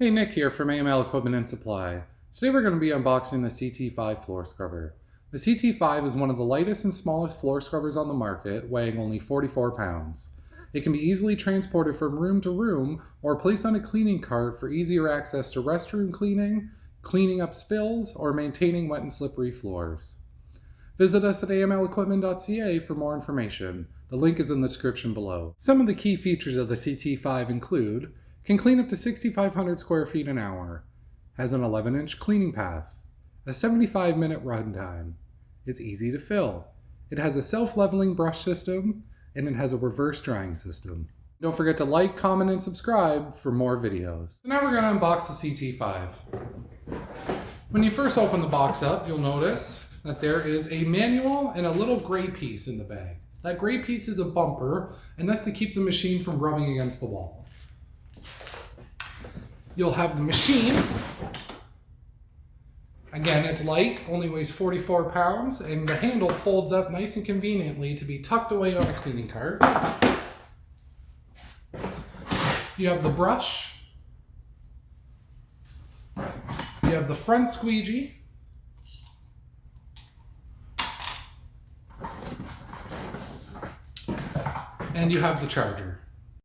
Hey, Nick here from AML Equipment and Supply. Today we're going to be unboxing the CT5 floor scrubber. The CT5 is one of the lightest and smallest floor scrubbers on the market, weighing only 44 pounds. It can be easily transported from room to room or placed on a cleaning cart for easier access to restroom cleaning, cleaning up spills, or maintaining wet and slippery floors. Visit us at amlequipment.ca for more information. The link is in the description below. Some of the key features of the CT5 include: can clean up to 6,500 square feet an hour, has an 11-inch cleaning path, a 75-minute runtime, it's easy to fill, it has a self-leveling brush system, and it has a reverse drying system. Don't forget to like, comment, and subscribe for more videos. So now we're going to unbox the CT5. When you first open the box up, you'll notice that there is a manual and a little gray piece in the bag. That gray piece is a bumper, and that's to keep the machine from rubbing against the wall. You'll have the machine. Again, it's light, only weighs 44 pounds, and the handle folds up nice and conveniently to be tucked away on a cleaning cart. You have the brush. You have the front squeegee. And you have the charger.